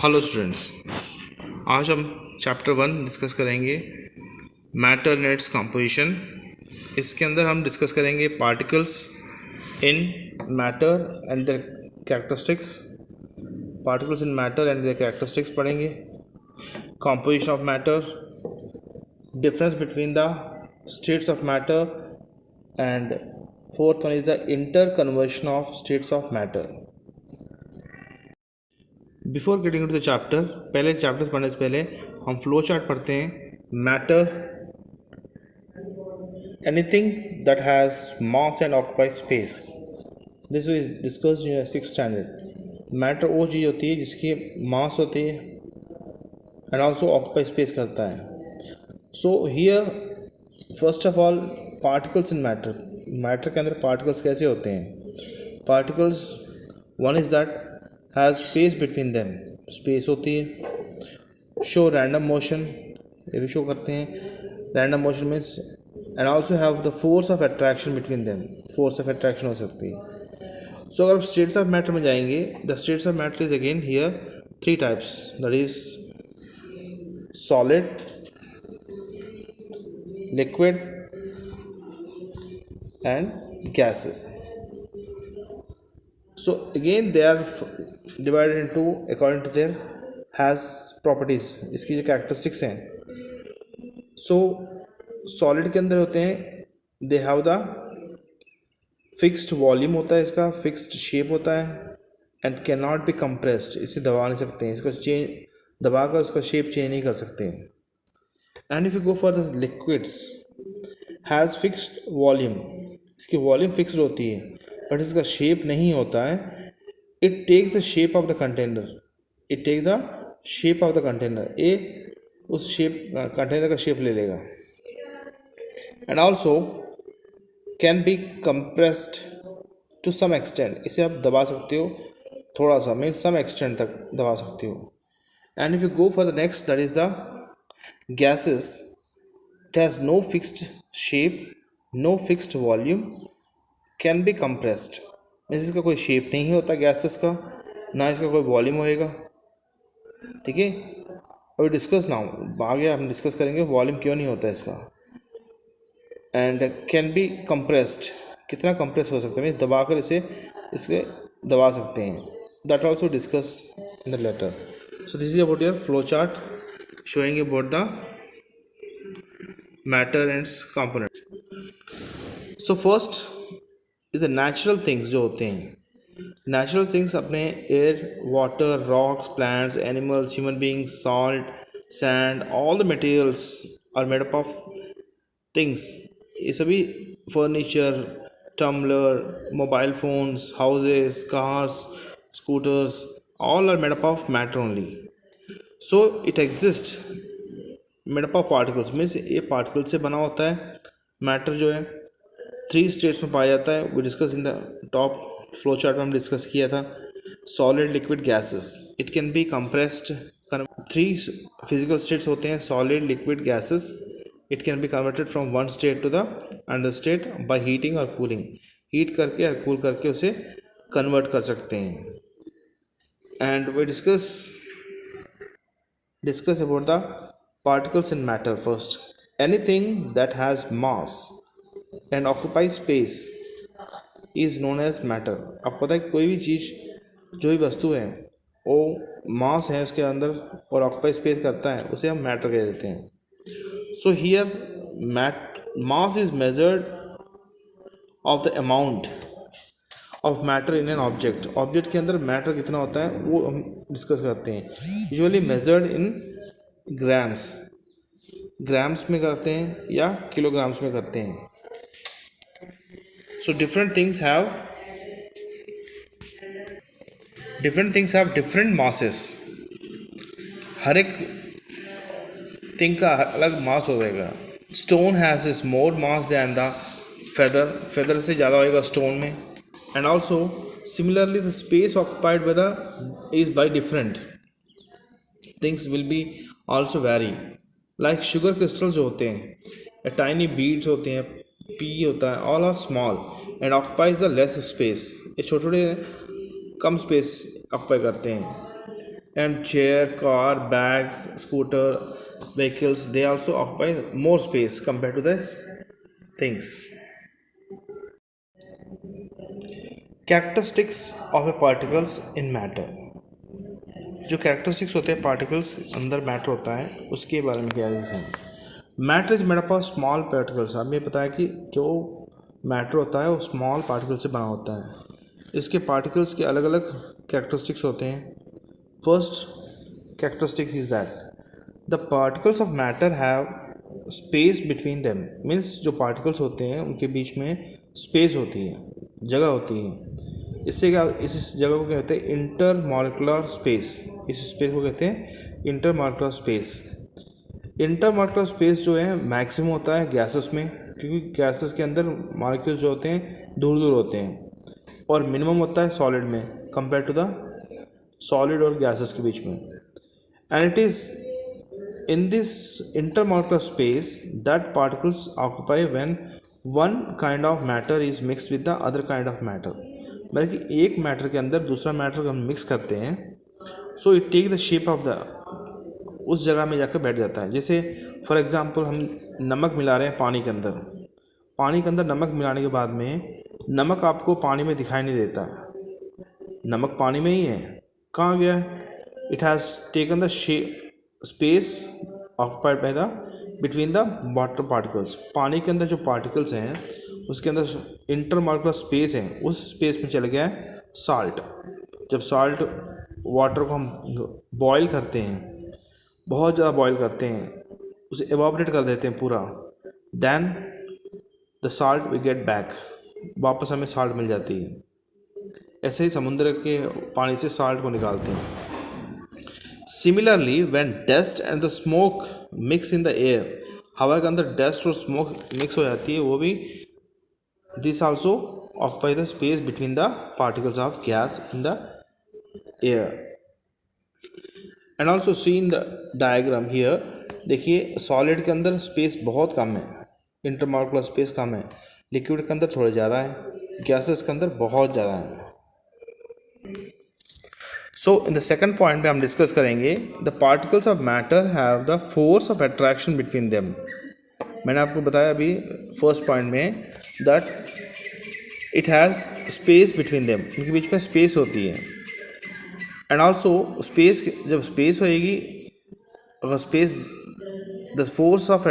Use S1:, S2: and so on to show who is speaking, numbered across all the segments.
S1: Hello students, आज हम chapter 1 discuss करेंगे मैटर एंड इट्स कंपोजिशन। इसके अंदर हम डिस्कस करेंगे particles in matter and their characteristics. Particles in matter and their characteristics पढ़ेंगे। Composition of matter, difference between the states of matter and fourth one is the interconversion of states of matter. Before getting to the chapter, पहले chapter पढ़ने से पहले हम flow chart पढ़ते हैं। Matter, anything that has mass and occupies space, this is discussed in 6th standard. Matter वो चीज़ होती है जिसकी मास होती है एंड ऑल्सो ऑक्यूपाई स्पेस करता है। So here first of all particles in matter. Matter के अंदर पार्टिकल्स कैसे होते हैं? Particles, one is that has space between them, space होती है। शो रैंडम मोशन, ये भी शो करते हैं। Random motion means and also have the force of attraction between them, force of attraction हो सकती है। सो अगर स्टेट्स ऑफ मैटर में जाएंगे, the states of matter is again here 3 types, that is solid, liquid and gases. So again they are divided into according to their has properties, इसकी जो characteristics हैं। So solid के अंदर होते हैं, they have the fixed volume होता है, इसका fixed shape होता है and cannot be compressed, इसे दबा नहीं सकते हैं, इसको चेंज दबा कर उसका शेप चेंज नहीं कर सकते हैं। And if you go for the liquids, has fixed volume, इसकी वॉल्यूम फिक्स्ड होती है बट इसका शेप नहीं होता है। It takes the shape of the container, it take the shape of the container, ये उस शेप कंटेनर का शेप ले लेगा। And also can be compressed to some extent, इसे आप दबा सकते हो थोड़ा सा, मीन सम एक्सटेंट तक दबा सकते हो। And if you go for the next, that is the gases, it has no fixed shape, no fixed volume, can be compressed, means इसका कोई शेप नहीं होता गैसेस का, ना इसका कोई वॉल्यूम होएगा। ठीक है, अभी डिस्कस नाउ, आगे हम डिस्कस करेंगे वॉल्यूम क्यों नहीं होता इसका। एंड कैन बी कंप्रेस्ड, कितना कंप्रेस हो सकता है, मीन्स दबा कर इसके दबा सकते हैं, that also discuss in the later. So this is about your flow chart showing about the matter and components. So first is the natural things जो होते हैं। नेचुरल थिंग्स अपने air, water, rocks, plants, animals, human beings, salt, sand, all the materials are made up of things. ये सभी furniture, tumbler, mobile phones, houses, cars, scooters, all are made up of matter only. So it exist made up of particles, means ये particle से बना होता है। Matter जो है 3 states में पाया जाता है, वो discuss in the top flow chart में हम डिस्कस किया था। Solid, liquid, gases, it can be compressed. 3 physical states होते हैं, solid, liquid, gases. It can be converted from one state to the another state by heating और cooling, heat करके और cool करके उसे कन्वर्ट कर सकते हैं। And we discuss about the particles in matter. First, anything that has mass and occupy space is known as matter. आपको पता है कि कोई भी चीज़, जो भी वस्तु है वो मास है उसके अंदर और ऑक्यूपाई स्पेस करता है, उसे हम मैटर कह देते हैं। So here mass is measured of the amount of matter in an object. Object के अंदर मैटर कितना होता है वो हम डिस्कस करते हैं। Usually measured in grams, grams में करते हैं या किलोग्राम्स में करते हैं। So different things have different masses. हर एक थिंग का अलग मास होगा। Stone has is more mass than the feather, feather से ज़्यादा होएगा स्टोन में। And also Similarly, the space occupied by the is by different things will be also vary. Like sugar crystals जो होते हैं, tiny beads होते हैं, pea होता है, all are small and occupies the less space. ये छोटे छोटे कम space occupy करते हैं. And chair, car, bags, scooter, vehicles, they also occupy more space compared to this things. Characteristics of a particles in matter. जो characteristics होते हैं particles अंदर matter होता है उसके बारे में क्या है. Matter is made up of small particles. हमें पता है कि जो मैटर होता है वो स्मॉल पार्टिकल से बना होता है. इसके पार्टिकल्स के अलग अलग कैरेक्टरिस्टिक्स होते हैं. First characteristics is that the particles of matter have space between them. Means जो पार्टिकल्स होते हैं उनके बीच में स्पेस होती है, जगह होती है. इससे क्या, इस जगह को कहते हैं इंटरमॉलिक्यूलर स्पेस. इस स्पेस को कहते हैं इंटरमॉलिक्यूलर स्पेस. इंटरमॉलिक्यूलर स्पेस जो है मैक्सिमम होता है गैसेस में, क्योंकि गैसेस के अंदर मॉलिक्यूल्स जो होते हैं दूर दूर होते हैं, और मिनिमम होता है सॉलिड में कंपेयर टू द सॉलिड और गैसेस के बीच में. And it is in this intermolecular space that particles occupy when one kind of matter is mix with the other kind of matter. मतलब कि एक मैटर के अंदर दूसरा मैटर हम मिक्स करते हैं, so it take the shape of the, उस जगह में जाकर बैठ जाता है. जैसे फॉर एग्जांपल हम नमक मिला रहे हैं पानी के अंदर. पानी के अंदर नमक मिलाने के बाद में नमक आपको पानी में दिखाई नहीं देता है, नमक पानी में ही है. कहाँ गया? It has taken the space occupied by the between the water particles. पानी के अंदर जो पार्टिकल्स हैं उसके अंदर इंटरमॉलिक्यूलर स्पेस है, उस स्पेस में चल गया है साल्ट. जब साल्ट वाटर को हम बॉयल करते हैं, बहुत ज़्यादा बॉयल करते हैं, उसे एवापोरेट कर देते हैं पूरा, then the salt we get back, वापस हमें साल्ट मिल जाती है. ऐसे ही समुद्र के पानी से साल्ट को निकालते हैं. Similarly when dust and the smoke mix in the air, हवा के अंदर डस्ट और स्मोक मिक्स हो जाती है, वो भी this also occupy the space between the particles of gas in the air. And also see in the diagram here, देखिए सॉलिड के अंदर स्पेस बहुत कम है, इंटरमॉलिक्यूलर स्पेस कम है. लिक्विड के अंदर थोड़ा ज़्यादा है, गैसेस के अंदर बहुत ज़्यादा है. So in the second point पे हम डिस्कस करेंगे the particles of matter have the force of attraction between them. मैंने आपको बताया अभी फर्स्ट पॉइंट में that it has space between them, उनके बीच में स्पेस होती है. एंड ऑल्सो स्पेस, जब स्पेस होएगी, अगर space, the force of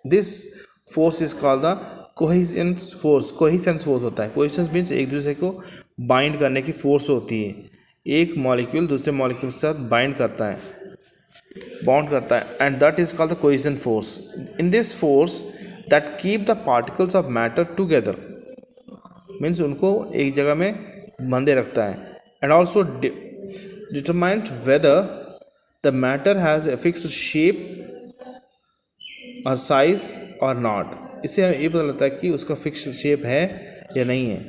S1: this force is called the cohesion force. Cohesion force होता है. कोहेसेंस मीन्स एक दूसरे को बाइंड करने की फोर्स होती है. एक मॉलिक्यूल दूसरे मॉलिक्यूल के साथ बाइंड करता है, बॉन्ड करता है, and that is called the cohesion force. In this force that keep the particles of matter together, means उनको एक जगह में बंधे रखता है. And also determines weather the matter has a fixed shape और साइज और नॉट. इससे हमें ये पता लगता है कि उसका फिक्स्ड शेप है या नहीं है.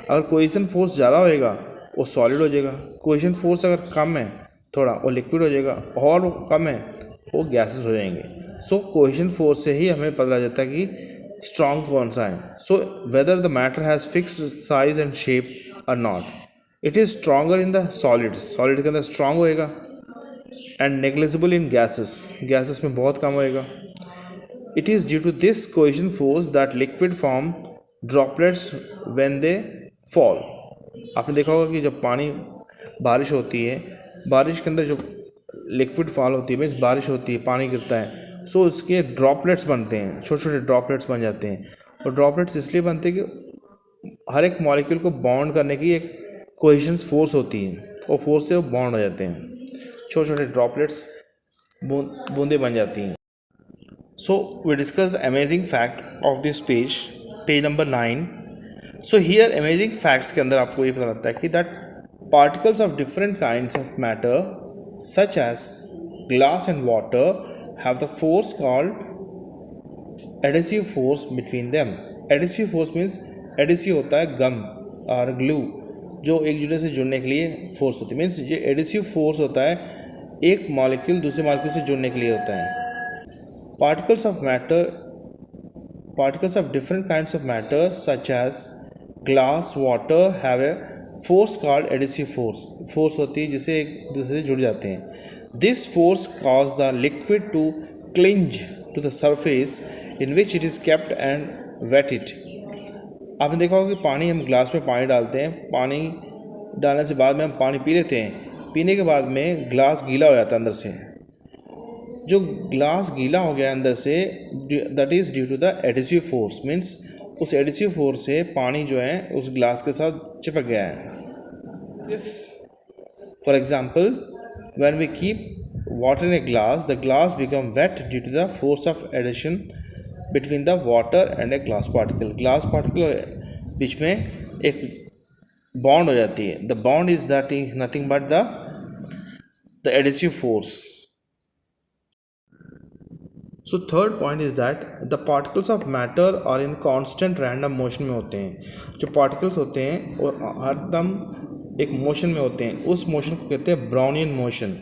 S1: अगर कोहेजन फोर्स ज़्यादा होएगा वो सॉलिड हो जाएगा, कोहेजन फोर्स अगर कम है थोड़ा वो लिक्विड हो जाएगा, और कम है वो गैसेस हो जाएंगे. सो कोहेजन फोर्स से ही हमें पता चलता है कि स्ट्रॉन्ग कौन सा है. So whether the matter has fixed size and shape और not. It is stronger in the solids, solid के अंदर स्ट्रॉन्ग होएगा. And negligible in gases, gases में बहुत कम होएगा. It is due to this cohesion force that liquid form droplets when they fall. आपने देखा होगा कि जब पानी बारिश होती है, बारिश के अंदर जो लिक्विड फॉल होती है, मीन्स बारिश होती है, पानी गिरता है, सो उसके ड्रॉपलेट्स बनते हैं, छोटे छोटे ड्रॉपलेट्स बन जाते हैं. और ड्रॉपलेट्स इसलिए बनते हैं कि हर एक मॉलिक्यूल को बॉन्ड करने की एक कोहेजन फोर्स होती है, और फोर्स से वो बॉन्ड हो जाते हैं, छोटे छोटे ड्रॉपलेट्स बूंदें बन जाती हैं. So we discuss the amazing fact of this page number 9. So here amazing facts के अंदर आपको ये पता लगता है कि that particles of different kinds of matter such as glass and water have the force called adhesive force between them. Adhesive force means, adhesive होता है गम और ग्लू, जो एक दूसरे से जुड़ने के लिए फोर्स होती है। मीन्स ये एडिसिव फोर्स होता है, एक मॉलिक्यूल दूसरे मॉलिक्यूल से जुड़ने के लिए होता है। Particles of matter, particles of different kinds of matter such as glass, water have a force called adhesive force. Force होती है जिससे एक दूसरे से जुड़ जाते हैं। This force cause the liquid to cling to the surface in which it is kept and wet it. आपने देखा होगा कि पानी, हम ग्लास में पानी डालते हैं, पानी डालने से बाद में हम पानी पी लेते हैं, पीने के बाद में ग्लास गीला हो जाता है अंदर से। जो ग्लास गीला हो गया अंदर से, that is due to the adhesive force. Means उस एडिसिव फोर्स से पानी जो है उस ग्लास के साथ चिपक गया है। This for example when we keep water in a glass, the glass become wet due to the force of adhesion between the water and a glass particle. Glass particle बीच में एक बॉन्ड हो जाती है। The bond is that is nothing but the adhesive force. So third point is that the particles of matter are in constant random motion में होते हैं। जो पार्टिकल्स होते हैं और हरदम एक मोशन में होते हैं, उस मोशन को कहते हैं ब्राउनियन मोशन।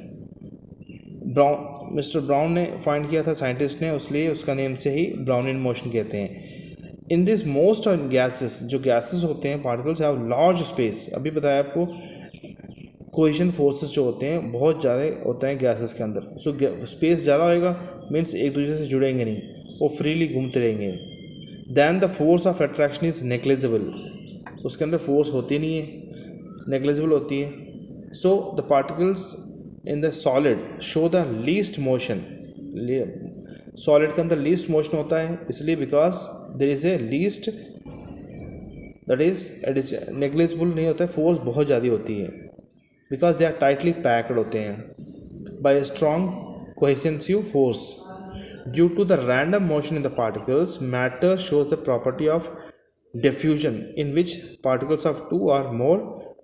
S1: मिस्टर ब्राउन ने फाइंड किया था, साइंटिस्ट ने, इसलिए उसका नेम से ही ब्राउनियन मोशन कहते हैं। In this most of gases, जो गैसेस होते हैं पार्टिकल्स हैव लार्ज स्पेस। अभी बताया आपको कोहेशन फोर्सेस जो होते हैं बहुत ज़्यादा होते हैं गैसेस के अंदर। सो स्पेस ज़्यादा होएगा मीन्स एक दूसरे से जुड़ेंगे नहीं, वो फ्रीली घूमते रहेंगे। Then the force of attraction is negligible. उसके अंदर फोर्स होती नहीं है, नेग्लिजिबल होती है। So the particles in the solid show the least motion. Solid के अंदर लीस्ट मोशन होता है इसलिए because there is a least, that is negligible नहीं होता है, फोर्स बहुत ज़्यादा होती है because they are tightly packed होते हैं by a strong cohesive force. Due to the random motion in the particles, matter shows the property of diffusion in which particles of two or more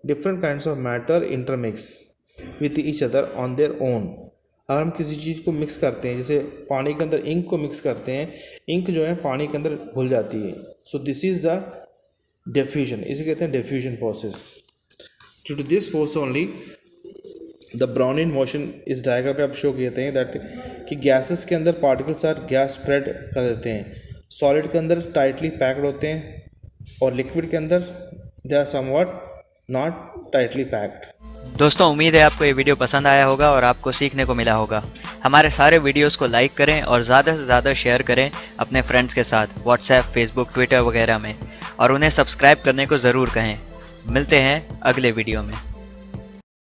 S1: different kinds of matter intermix with each other on their own. अगर हम किसी चीज़ को mix करते हैं, जैसे पानी के अंदर इंक को मिक्स करते हैं, इंक जो है पानी के अंदर घुल जाती है। So this is the diffusion, इसे कहते हैं diffusion process. Due to this force only the Brownian motion, इस डायग्राम पे आप शो कहते हैं दैट कि गैसेस के अंदर पार्टिकल्स आर गैस स्प्रेड कर देते हैं। सॉलिड के अंदर टाइटली पैक्ड होते हैं और लिक्विड के अंदर they are somewhat not tightly packed.
S2: दोस्तों, उम्मीद है आपको ये वीडियो पसंद आया होगा और आपको सीखने को मिला होगा। हमारे सारे वीडियोस को लाइक करें और ज़्यादा से ज़्यादा शेयर करें अपने फ्रेंड्स के साथ व्हाट्सएप, फेसबुक, ट्विटर वगैरह में, और उन्हें सब्सक्राइब करने को ज़रूर कहें। मिलते हैं अगले वीडियो में।